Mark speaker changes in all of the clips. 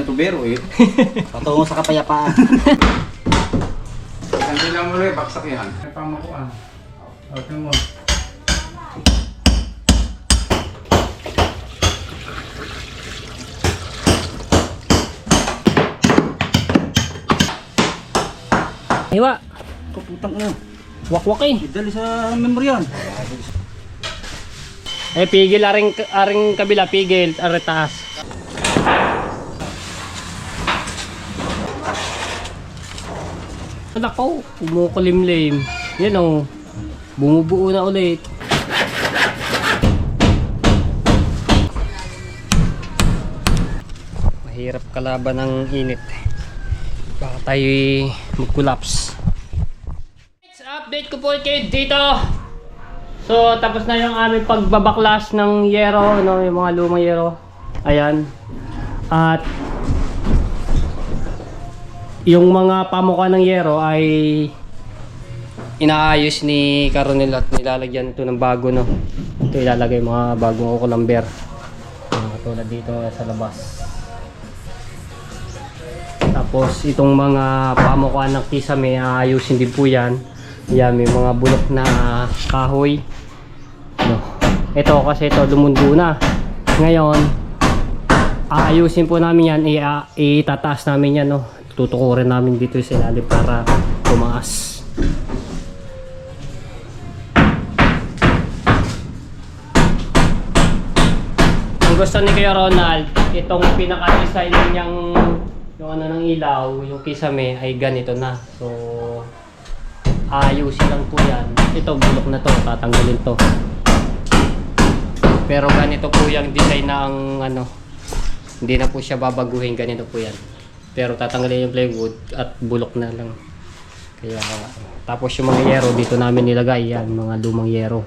Speaker 1: Tubero eh.
Speaker 2: Patungo sa kapayapaan.
Speaker 1: Hindi lang mo rin, baksak yan. May pamakuan. Okay mo.
Speaker 3: Hiwa.
Speaker 2: Kaputang na.
Speaker 3: Wakwak eh.
Speaker 2: Idali sa memoryan.
Speaker 3: Eh, pigil. Aring kabila. Pigil. Aring taas. Nako. Kumukulimlim. Yan o. Bumubuo na ulit. Mahirap kalaban ng init. Baka tayo mag-collapse. Update ko po kayo dito. So tapos na yung aming pagbabaklas ng yero, no, yung mga lumang yero. Ayan. At yung mga pamuka ng yero ay inaayos ni Caronel at nilalagyan ito ng bago, no. Ito ilalagay mga bagong kulamber. Katulad dito sa labas. Tapos itong mga pamuka ng kisame aayusin din po yan. Yan, may mga bulok na kahoy. No. Ito kasi ito lumundo na. Ngayon, aayusin po namin yan. Itataas namin yan. No. Tutukurin namin dito sa ilalim para tumaas. Kung gusto ni Kuya Ronald, itong pinaka-design niyang yung ano ng ilaw, yung kisame ay ganito na. So ayusin lang po yan. Ito bulok na to, tatanggalin to. Pero ganito po yung design ng ano, hindi na po siya babaguhin, ganito po yan. Pero tatanggalin yung plywood at bulok na lang. Kaya tapos yung mga yero dito namin nilagay, yan mga lumang yero.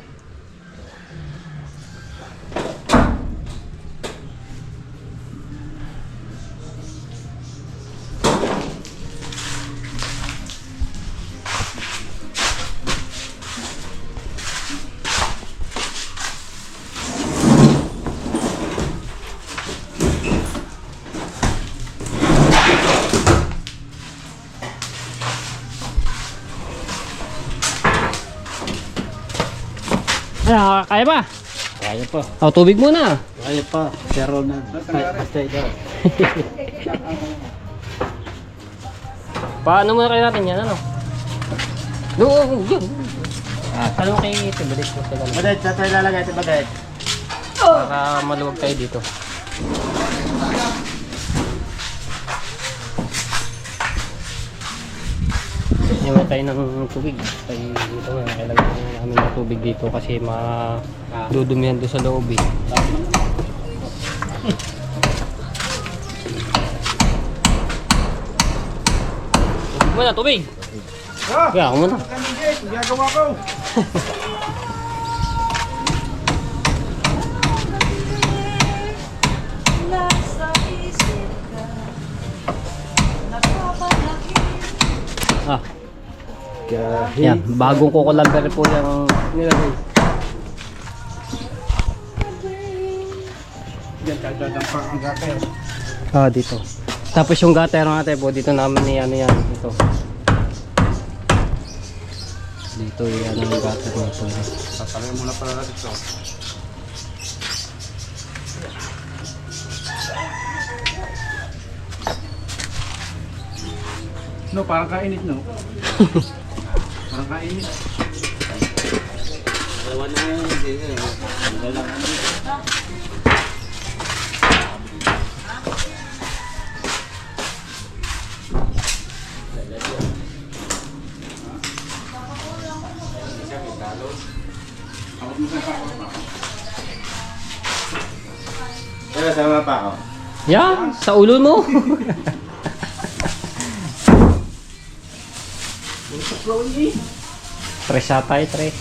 Speaker 3: Ano, kaya ba?
Speaker 2: Kaya pa.
Speaker 3: O, tubig muna.
Speaker 2: Kaya pa. Pero na. Basta ito.
Speaker 3: Paano muna kayo natin yan, ano? Doon, yun. Ano kayo ito? Balik ko sila.
Speaker 2: Badet, sa tayo lalagay ito badet.
Speaker 3: Para maluwag tayo dito. Iwan tayo ng tubig. Tayo dito nga, kailangan namin ng tubig dito kasi madudumihan doon sa loob eh. Tubig muna, tubig! Kaya ako muna.
Speaker 1: Gagawa ko.
Speaker 3: Ah. Yan, bagong kukulamber po yung nilagay.
Speaker 1: Diyan kagdadang pa ang gater.
Speaker 3: Ah, dito. Tapos yung gutter natin po, dito naman ni ano yan, ito. Dito yan yung gutter na ito.
Speaker 1: Tataloy muna pala dito. No, parang kainit, no? Parang kainit.
Speaker 2: Dalawa na yun. Dalawa na yun.
Speaker 1: Kaya sama pa ako.
Speaker 3: Yan, sa ulo mo. Tres ata eh, tres.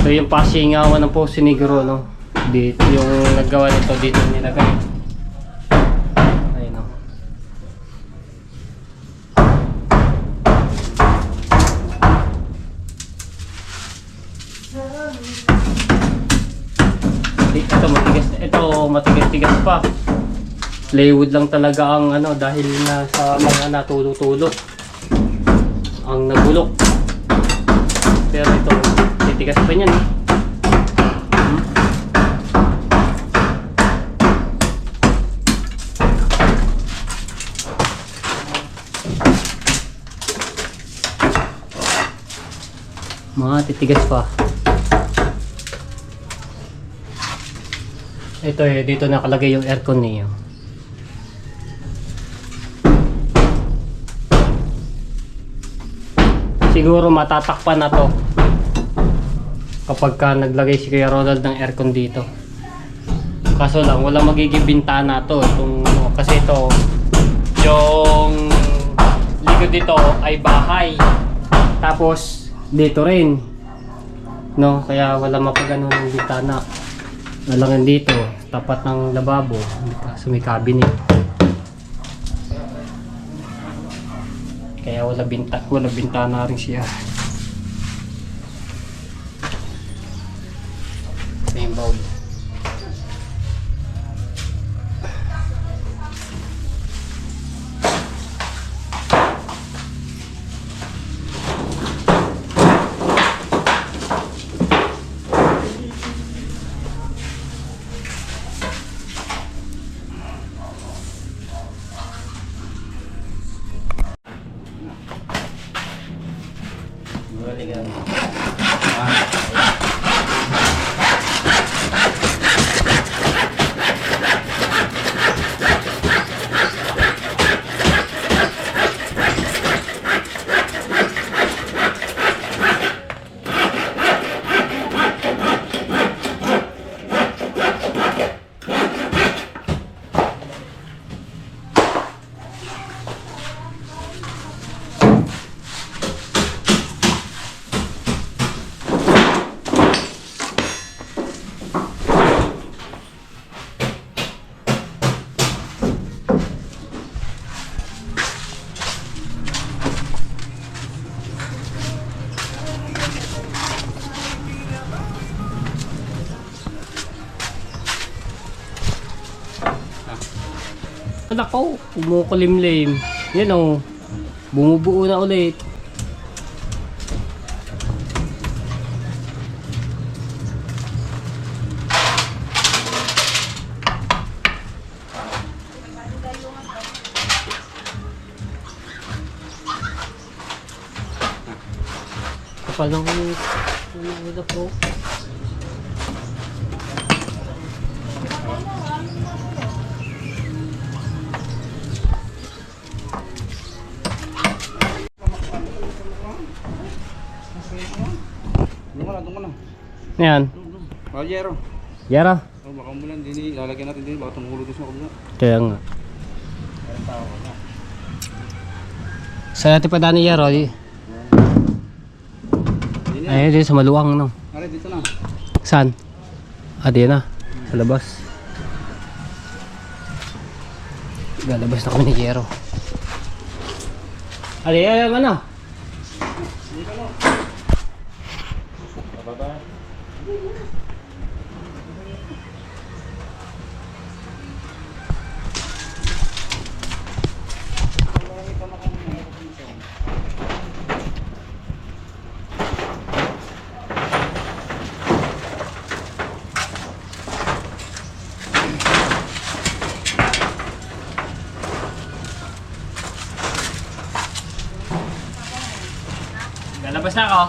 Speaker 3: Ito yung pasingawan ng Poso Negro, no? Dito yung naggawa nito, dito nilagay. Ayun, no? Ito matigas-tigas pa. Plywood lang talaga ang ano dahil na sa mga natulo-tulo ang nabulok. Pero ito titigas pa niyan. Mga titigas pa. Ito dito nakalagay yung aircon niyo. Siguro matatakpan na to kapag ka naglagay si Kuya Ronald ng aircon dito. Kaso lang walang magiging bintana to kasi ito yung likod dito ay bahay, tapos dito rin, no, kaya wala mapagano ng bintana. Nalangan dito tapat ng lababo sa may cabinet, kaya wala bintana rin siya. Same bowl. Nako, kumukulimlim. Yan o, bumubuo na ulit. Kapal ng ulo po. Yan.
Speaker 1: Yero.
Speaker 3: Yara.
Speaker 1: Oh, baka umulan din, lalagyan natin din, baka tumulo din sa kabila.
Speaker 3: Kaya nga. Saan natin pa dani Yara? Ayun din sa maluwang no.
Speaker 1: Are, dito na.
Speaker 3: Saan? Ah, diyan na. Sa labas. Lalabas na kami ni Jero. Ali, ayan ano? Lalabas na ako.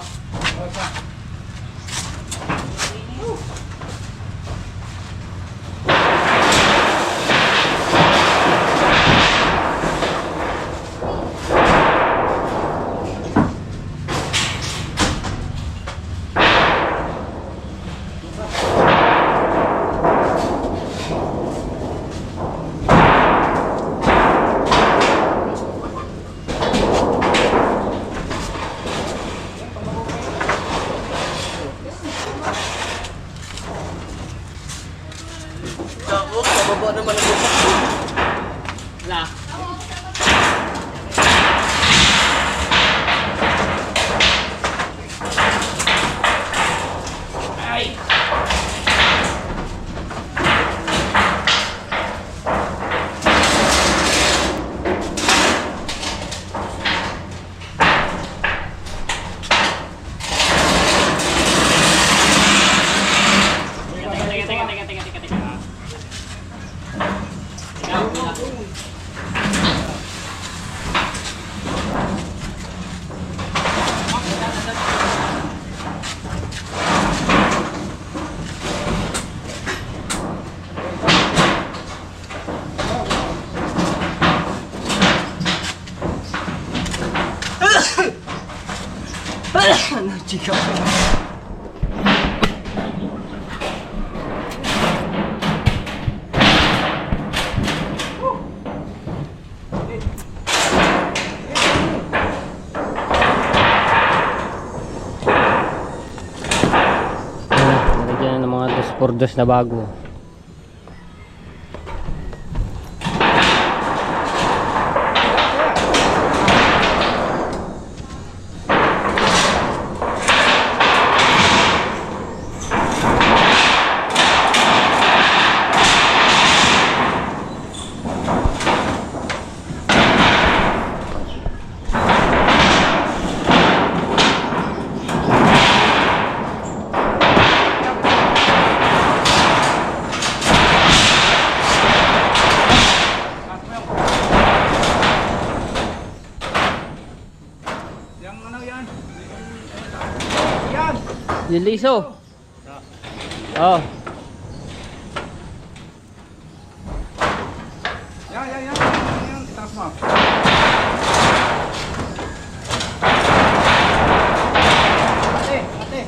Speaker 3: Wala. Ay! Chica. Nalagyan ng mga 2x2 na bago. Yung liso. Oh.
Speaker 1: Yan. Itaas mo. Ate.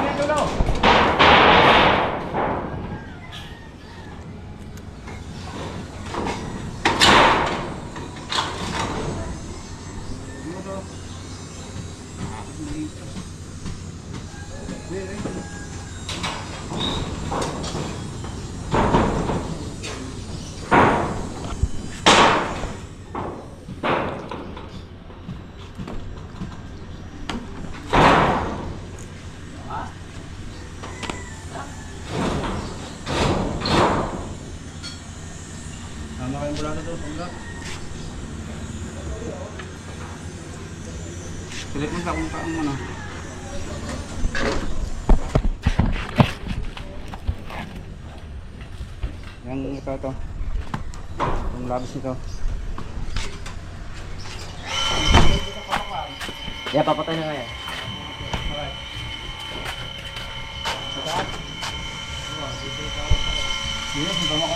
Speaker 1: Yan, dulo. Tama kayo mula na doon, pangga. Pilit mo sa kung saan mo na. Yung ito. Yung labis nito.
Speaker 2: Yeah, papatay na kaya.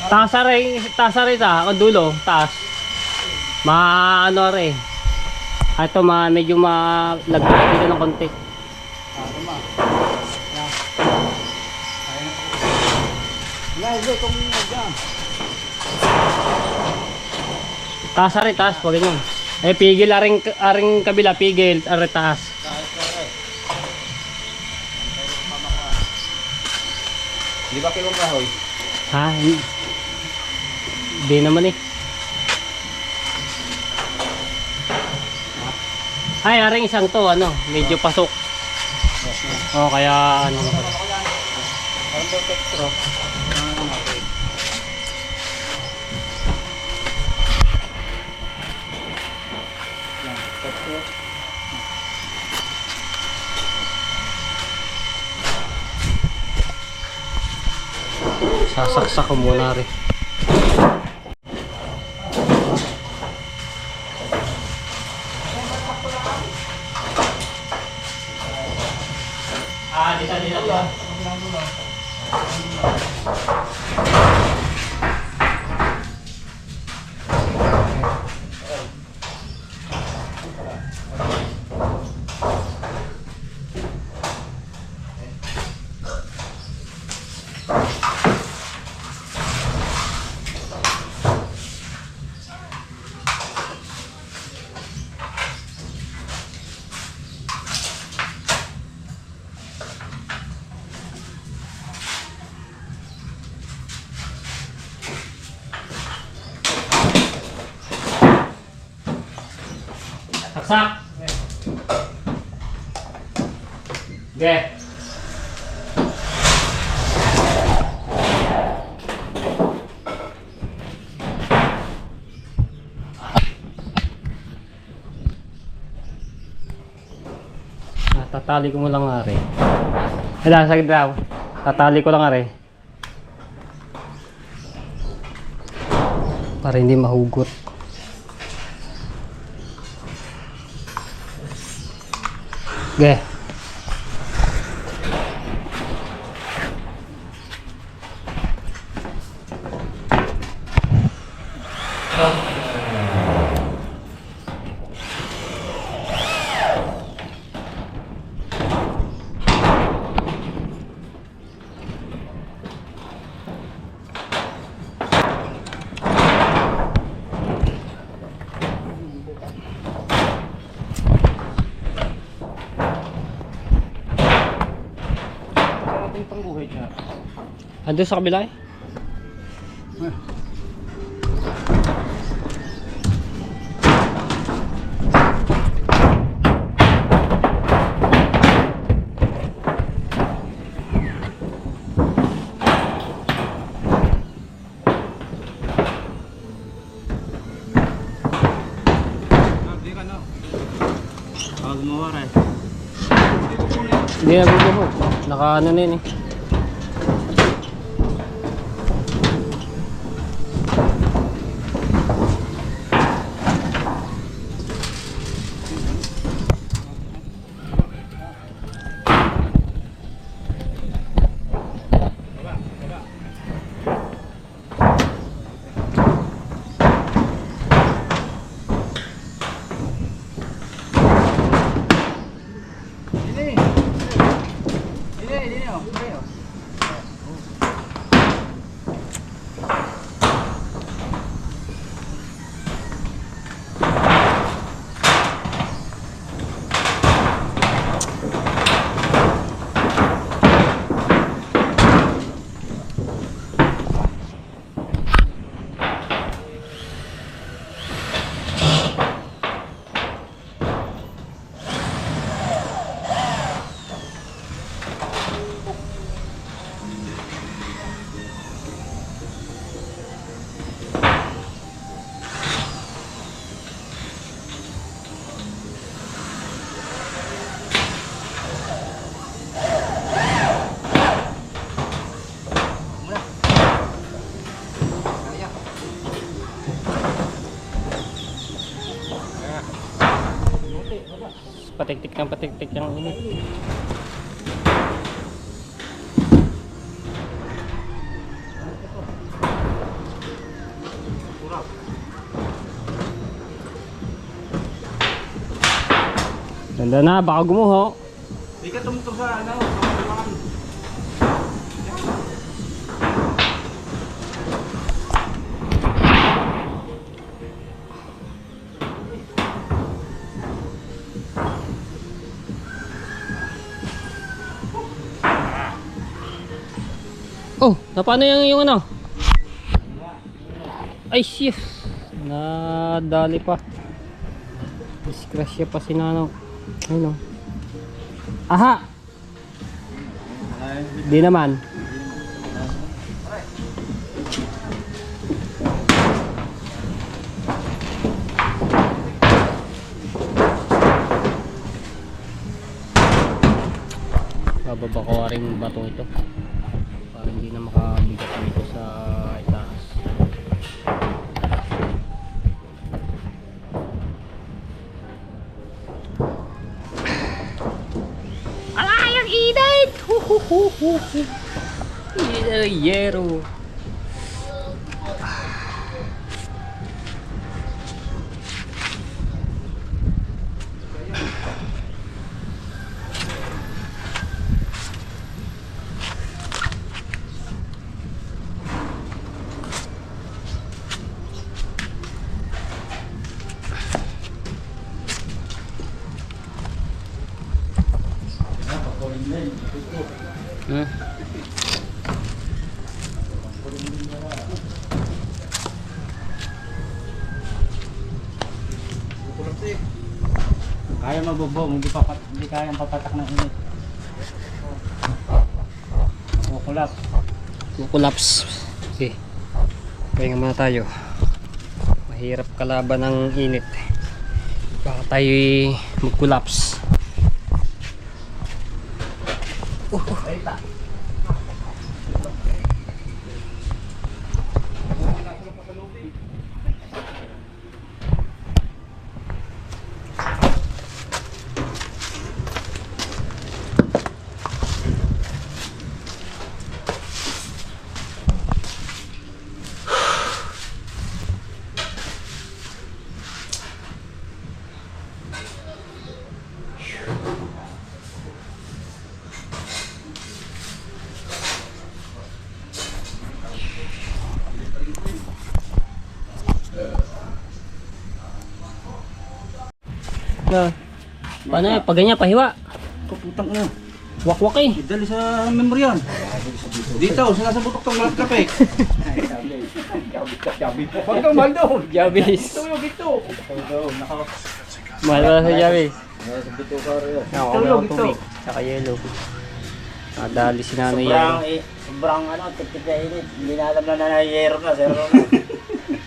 Speaker 3: Taas rin sa ang dulo, taas. Ano rin. Ito medyo malaglag dito ng konti.
Speaker 1: Hindi, kung dyan.
Speaker 3: Taas ari, taas. Huwag ganyan. Eh, pigil aring kabila. Pigil, ari taas.
Speaker 2: Di ba kilong kahoy?
Speaker 3: Ha? Hindi naman eh. Ay, aring isang to, ano, medyo pasok. Oh, kaya ano.
Speaker 1: Ang protector. Okay. Yan, protector.
Speaker 3: Sasaksak ko muna rin. Dito. Saksak. Okay. Tatali ko mo lang nga rin. Hala, sakit daw. Tatali ko lang nga rin. Para hindi mahugot. Okay. Ando sa kabila eh.
Speaker 1: Hindi ka no. Pag mawara eh.
Speaker 3: Hindi na bubuhok. Naka ano na yun eh. Patiktik yung init. Ganda na, baka gumuho.
Speaker 1: Hindi ka tumutok sa ano, sa
Speaker 3: Na paano yung ano? Ay, shit. Nadali pa. Disgrasya pa si Nanong. Ayun o. Aha! Di naman. Bababa ko rin batong ito para hindi na makabigat dito sa itaas. Alay, ang init! Yero. Hmm.
Speaker 1: Kaya mabubo, hindi kayang papatak ng init. Kukulap.
Speaker 3: Kukulaps. Okay. Pahinga muna tayo. Mahirap kalaban ng init. Baka tayo magkulaps. Na. Paano yan? Pag ganyan, pahiwa.
Speaker 1: Kaputang na.
Speaker 3: Wakwak eh.
Speaker 1: Idali sa memory yan. Dito, sinasabutok tong malat kape. Huwag kang mahal doon.
Speaker 3: Jabis.
Speaker 1: Ito yung dito.
Speaker 3: Mahal ba sa Jabis? Ako
Speaker 1: Tulog,
Speaker 3: may tubig. Saka yelo. Nadali si Nanay yan.
Speaker 2: Sobrang tipid na init. Hindi na alam na nanayero na, zero na.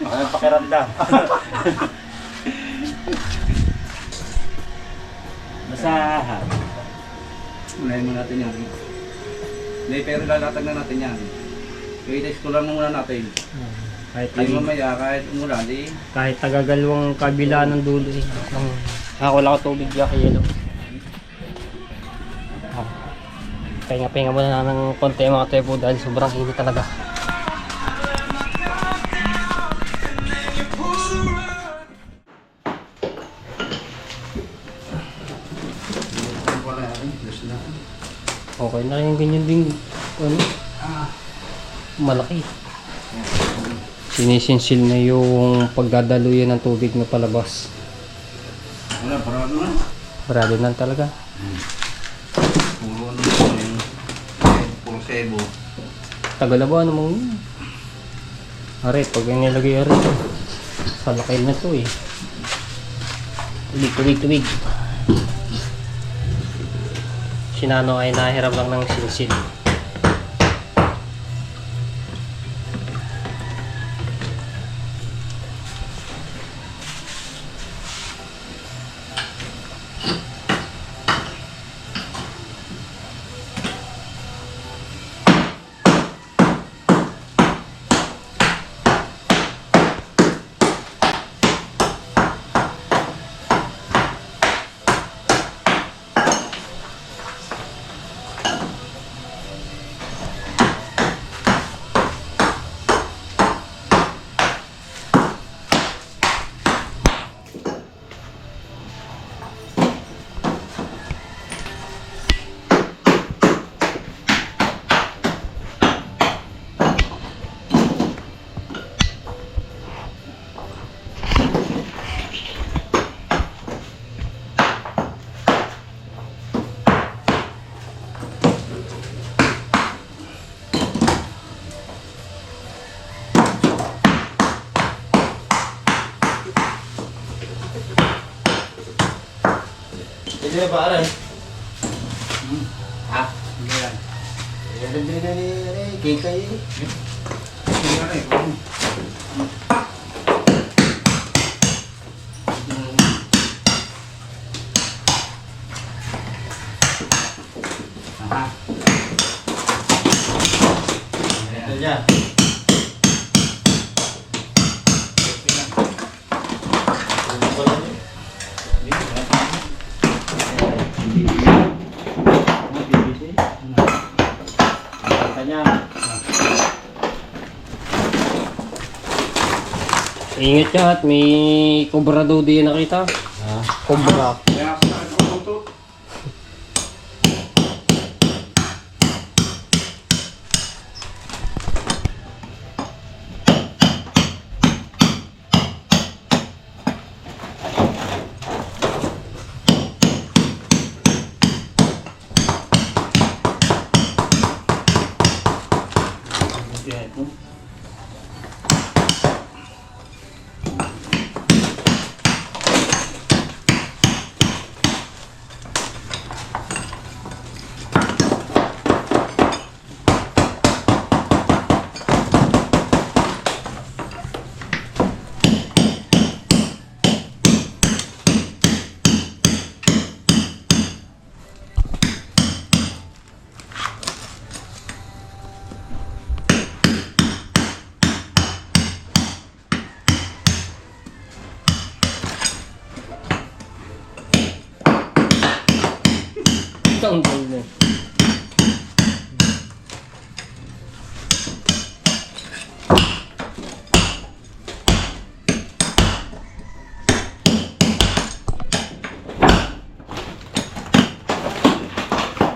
Speaker 2: Ang pakiramdam.
Speaker 1: Basahan. Unahin mo natin yan. Hindi, pero lalatag na natin yan. I-test ko lang muna natin.
Speaker 3: Kahit
Speaker 1: Hindi mamaya, kahit umulan, di.
Speaker 3: kahit tagagalawang kabila ng dulo eh. Ako wala ko tubig kaya yelo. Pahinga-pahinga muna na ng konti mga tepo dahil sobrang init talaga. Okay na rin yung ganyan din. Ano? Malaki. Sinisinsil na yung pagdadaluyan ng tubig na palabas.
Speaker 1: Wala, parado na.
Speaker 3: Marado na talaga.
Speaker 1: Puro ano yun. Puro sebo.
Speaker 3: Tagal na ba namang yun? Are, pag nilagay are, sa laki na to eh. Tubig. Si Nano ay nahiram lang ng sinsil.
Speaker 2: Pwede na ba, aray? Ha?
Speaker 1: Hindi yan.
Speaker 2: Yan ang binigay ni Kikay eh.
Speaker 1: Hindi yan eh. Aha.
Speaker 2: Ito niya. Ano pala niya? Ito niya.
Speaker 3: Ingat ka at may cobra daw di nakita.
Speaker 2: Ha?
Speaker 3: Cobra.
Speaker 1: Kaya sa akin ako ito.
Speaker 3: Ang dami na.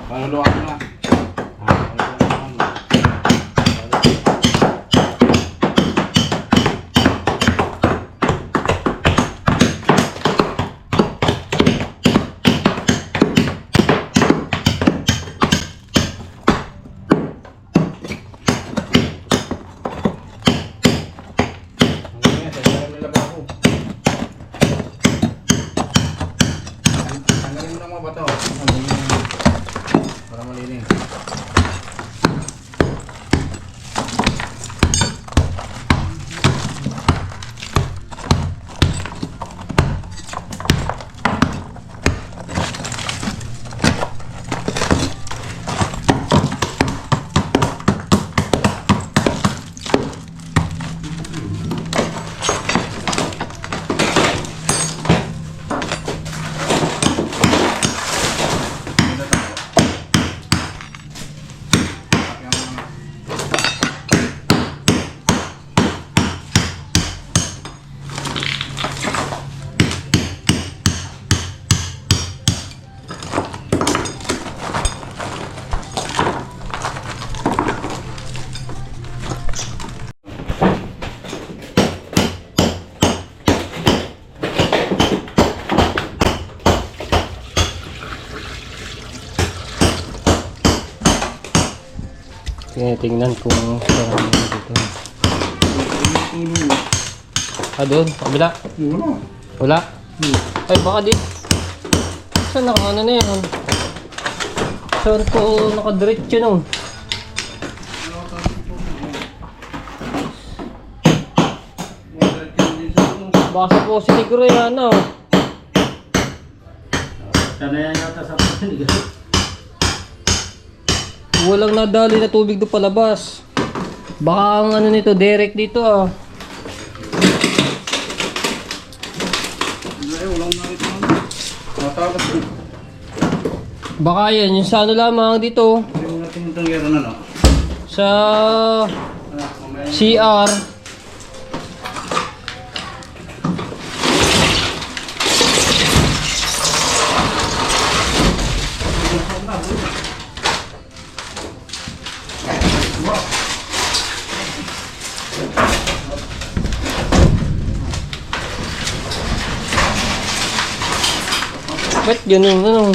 Speaker 1: Paluluan mo na. Tanggalin mo na mga bato. Para malinis.
Speaker 3: Tinitingnan kung marami na dito. Ah, doon? Kabila?
Speaker 1: Wala.
Speaker 3: Wala? Ay, baka di. Saan naka ano na yan? Saan po nakadiretso nun? Baka po siniguro yan, ano?
Speaker 2: Sana yan yata sa panigas.
Speaker 3: Walang nadali na tubig doon palabas. Baka ang ano nito, direct dito ah.
Speaker 1: Ay, walang nakita mo. Natakas ko.
Speaker 3: Baka yan, yung sa ano lamang dito.
Speaker 1: Hindi mo natin yung tangyero na, no?
Speaker 3: Sa
Speaker 1: Mamaya.
Speaker 3: CR. Ba't ganun, ano?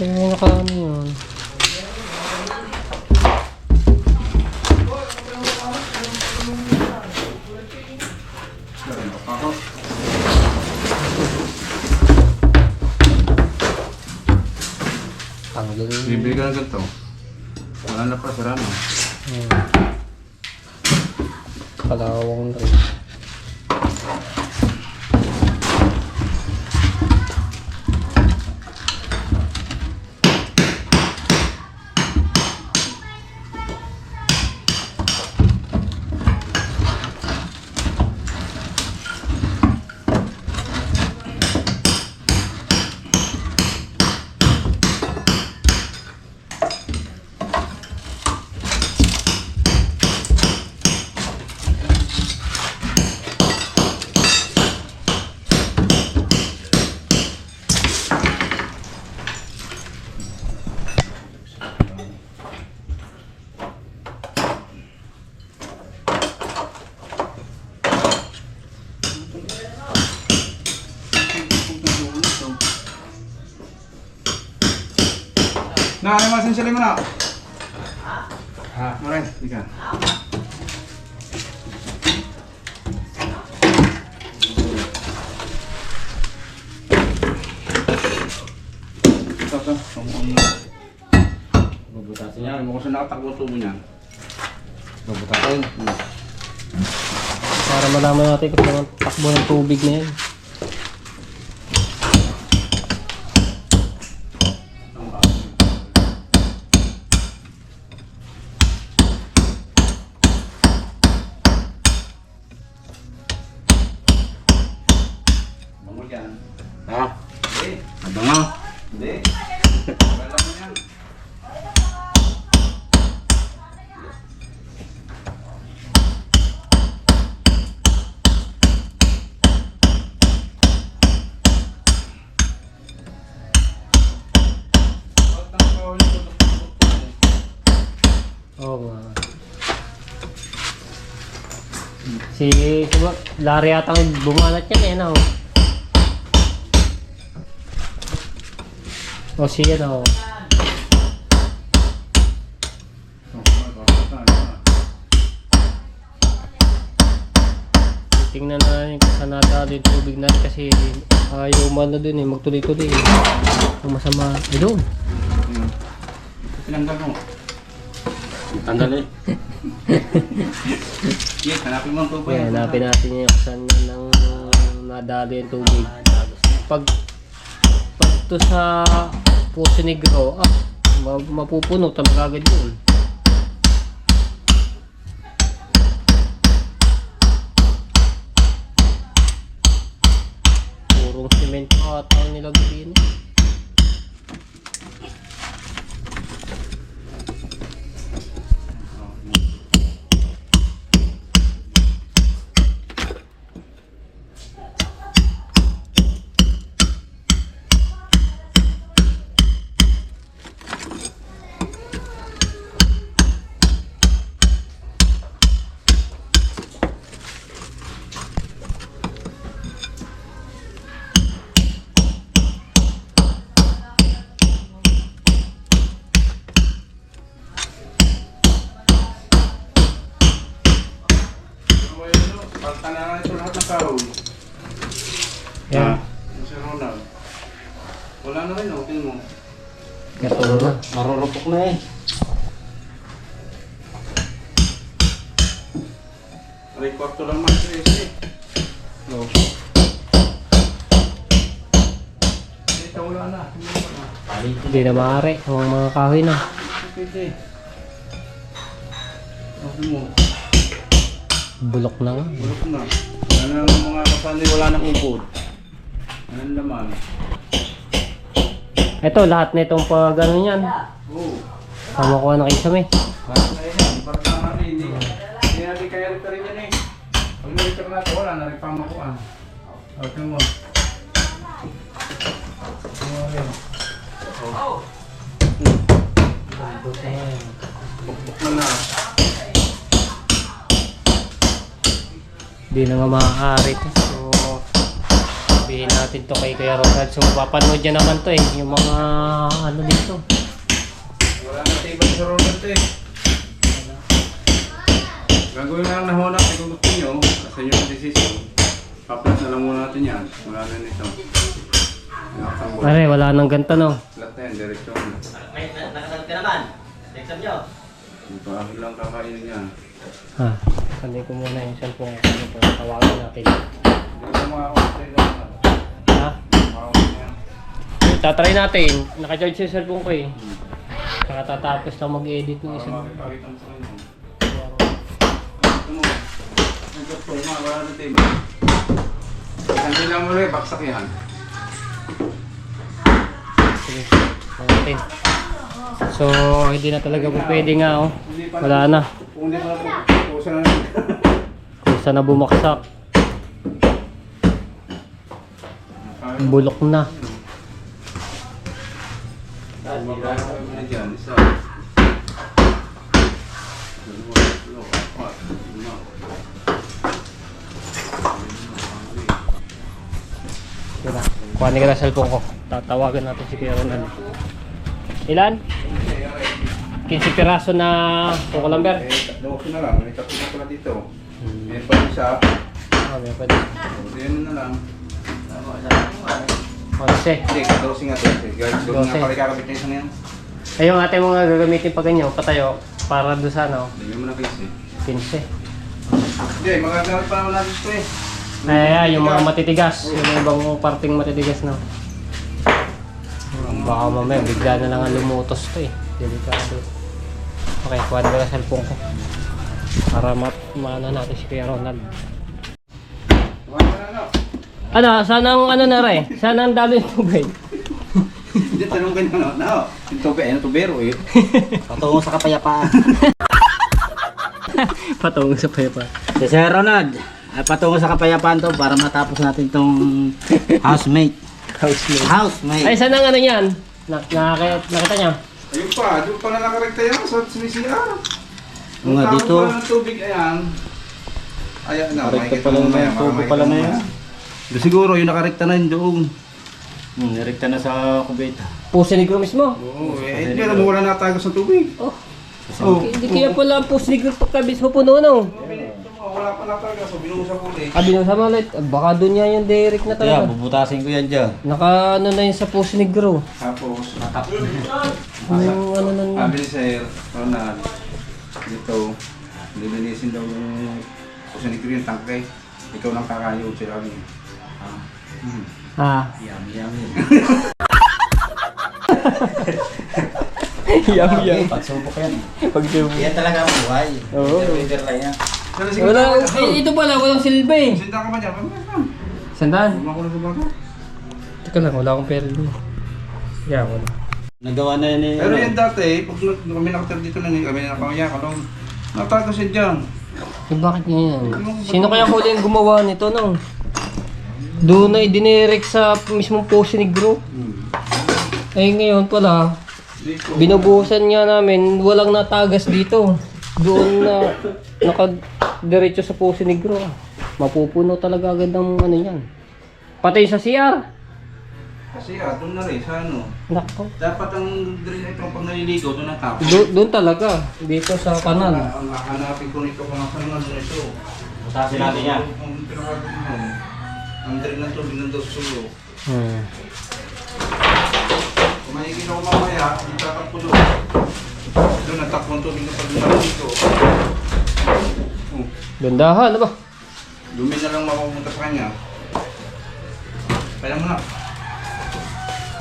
Speaker 3: Yung nakaano yun. Tanggal.
Speaker 1: Bibili ka ng ganito. Wala na pa, sira na.
Speaker 3: Kalawang rin.
Speaker 1: Na, ano masin sila mo na? Ha? Maray, di ka. Ito.
Speaker 2: Bubutasin
Speaker 1: Yan, mo kasi nakatakbo tubo niya. Babutasin.
Speaker 3: Para malaman natin kung anong takbo ng tubig na yan.
Speaker 1: Bango yan.
Speaker 2: Ha?
Speaker 1: Hindi.
Speaker 2: Abango.
Speaker 1: Hindi. Wala mo yan.
Speaker 3: Oo nga. Si Larry yata ang bumanat yan eh, no? O siya no? Tingnan na natin kung saan nadali yung tubig natin kasi ayaw man na dun eh, magtuloy-tuloy eh. Ang masama, doon.
Speaker 1: Tinanggal mo.
Speaker 2: Tanggal eh.
Speaker 1: Yes, hanapin mo ang tubo.
Speaker 3: Kaya hanapin natin yung kung saan nang nadali yung tubig. Pag to sa Poso Negro, mapupuno talaga agad yun. Purong semento ata ang nilagay din.
Speaker 1: Pagtanangan ito lahat ng kahoy.
Speaker 3: Yan.
Speaker 1: Si Ronald. Wala na rin, okay mo.
Speaker 3: Ito na.
Speaker 2: Marurupok na eh.
Speaker 1: Aray, kwarto lang man siya eh. No. Ito wala na.
Speaker 3: Hindi na maaari ang mga kahoy na.
Speaker 1: Pwede. Okay mo.
Speaker 3: Bulok na nga.
Speaker 1: Bulok na. Wala na ang mga kasali, wala nang ubod. Ano naman?
Speaker 3: Ito, lahat na itong pag ano yan.
Speaker 1: Oo.
Speaker 3: Pamakuha na kayo sa may.
Speaker 1: Para na yan. Para na natin. Hindi natin kaya rin rin yan eh. Pag na-repair natin, wala na rin pamakuan. Okay mo. Bukbuk na na.
Speaker 3: Hindi na nga maaari ito. So, Sabihin natin to kay Kuya Ronald. So mapapanood niya naman to eh. Yung mga ano dito.
Speaker 1: Wala na table sa Ronald eh. Gagawin na lang na honap kung gusto nyo. Sa inyo ang decision. Paplas na lang muna natin yan. Wala na nito.
Speaker 3: Pare, wala nang ganto no.
Speaker 1: Lahat na yan, direksyon na.
Speaker 2: May nakasagot ka naman. Exam nyo.
Speaker 1: Ito akin lang kakainin yan.
Speaker 3: Ha. Sandin ko muna yung cellphone ko. Ito, tawagan natin.
Speaker 1: Hindi ko makakonsay lang.
Speaker 3: Ha? Tatry natin. Naka-charge yung cellphone ko eh. Saka tatapos lang mag-edit ng isa.
Speaker 1: Makakipagit ang sa inyo. Ito mo. Ito mo, wala na table. Sandin lang mo rin, baksak yan.
Speaker 3: Sige, natin. So, hindi na talaga po pwede nga oh. Wala na.
Speaker 1: Kung hindi pa natin, kusa na natin.
Speaker 3: Kung saan na bumaksak. Bulok na.
Speaker 1: Magkakaroon mo na dyan, isa. Dalawa, tatlo, apat, lima.
Speaker 3: Tira. Kuhanin ka na cellphone ko. Tatawagan natin si Kuya Ronald. Ilan? 15 piraso na kukulamber.
Speaker 1: Tatlo na lang, may tatlo na pala dito. May pa isa.
Speaker 3: May pwede.
Speaker 1: Yan na lang.
Speaker 3: Onse.
Speaker 1: Hindi, 12 nga ito. Guys, doon nga pala kakabit na isang yan.
Speaker 3: Ay, yung ate mga gagamitin pa ganyan, patayo, para doon sa ano,
Speaker 1: Lagyan mo na kasi.
Speaker 3: 15.
Speaker 1: Hindi, magagamit pa naman natin ito eh.
Speaker 3: Ay, yung mga matitigas, yung ibang parting matitigas na. Baka mamaya, bigla na lang ang lumutos to eh. Delikado. Okay, kuha na yung cellphone ko. Para maano natin si Kuya Ronald. Ano, saan ang ano na rin? Saan ang dami ng tubig?
Speaker 1: Hindi, tanong ka na, no? Yung tubig, ano tubero eh.
Speaker 2: Patungo sa kapayapaan.
Speaker 3: Patungo sa payapa.
Speaker 2: Si Sir Ronald, patungo sa kapayapaan to para matapos natin tong housemate. Housemate.
Speaker 3: Ay, saan ang ano yan? Nakita niya?
Speaker 1: Ayun pa, doon pa na nakarekta yan sa sinisiya.
Speaker 2: Nga, dito.
Speaker 1: Ang ng tubig, ayan. Ayan na,
Speaker 2: Nakarekta
Speaker 1: makikita
Speaker 2: pala
Speaker 1: mo
Speaker 2: na,
Speaker 1: mamaya,
Speaker 2: tubo
Speaker 1: makikita
Speaker 2: pala
Speaker 1: mo
Speaker 2: na
Speaker 1: mamaya.
Speaker 2: yan.
Speaker 1: Siguro, yung nakarekta na yun doon.
Speaker 2: Direkta na sa kubeta.
Speaker 3: Puso Negro mismo.
Speaker 1: Oo, eh, hindi na wala natagos ng tubig.
Speaker 3: Oh,
Speaker 1: Oo.
Speaker 3: hindi kaya pala ang Puso Negro pagkabis mo puno no?
Speaker 1: Wala pa natagos, so binuhusan ko ulit.
Speaker 3: Binusa mo ulit. Baka doon niya yung direct na
Speaker 2: Kaya,
Speaker 3: talaga.
Speaker 2: bubutasin ko yan dyan.
Speaker 3: Naka ano na yun sa Puso Negro.
Speaker 1: Tapos,
Speaker 3: Yung ano nun.
Speaker 1: sabi ni Sir Ronald, dito, lilinisin daw yung kusinigro yung tangke. Ikaw lang kakayo, sila rin.
Speaker 3: Ah.
Speaker 2: Yummy, yummy.
Speaker 3: Yum.
Speaker 2: Pagsubok yan.
Speaker 3: Pagsubo.
Speaker 2: Yan talaga ang buhay.
Speaker 3: Oo.
Speaker 2: Leader lang yan.
Speaker 3: Wala, ito pala, walang silba eh.
Speaker 1: Sinta ka ba niya?
Speaker 3: Sandaan.
Speaker 1: Huwag ako na subaga.
Speaker 3: Teka lang, wala akong pera doon. Yeah, wala.
Speaker 2: Nagawa na yan eh.
Speaker 1: Pero yan dati, pag kami nakatira dito na kami na nakamaya ka lang, natagos yan dyan.
Speaker 3: Eh, bakit ngayon? Sino kaya huli yung gumawa nito no? Doon na idinirect sa mismong Puso Negro. Eh ngayon pala,
Speaker 1: Dito.
Speaker 3: binubuhusan nga namin, walang natagas dito. Doon na nakadiretso sa Puso Negro. Mapupuno talaga agad ng ano yan. Pati sa CR.
Speaker 1: Kasi doon na rin, sa ano.
Speaker 3: Nako.
Speaker 1: Dapat ang drain ito pag naliligo, doon ang tapos.
Speaker 3: Doon talaga, dito sa kanal.
Speaker 1: Ang hahanapin ko nito kung saan nga doon ito.
Speaker 2: Butasin natin yan.
Speaker 1: Ang pinakagin mo, ang drain ng tubig nandun sa sulo. Kung makikita ko mamaya, itatak ko doon. Doon natakbo ang tubig na pag naliligo.
Speaker 3: Gandahan, ano ba?
Speaker 1: Dumi na lang mapupunta sa kanya. Kaya mo na.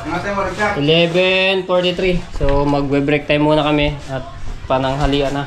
Speaker 1: Ang ating maragsak.
Speaker 3: 11:43. So magbe-break time muna kami at pananghalian na.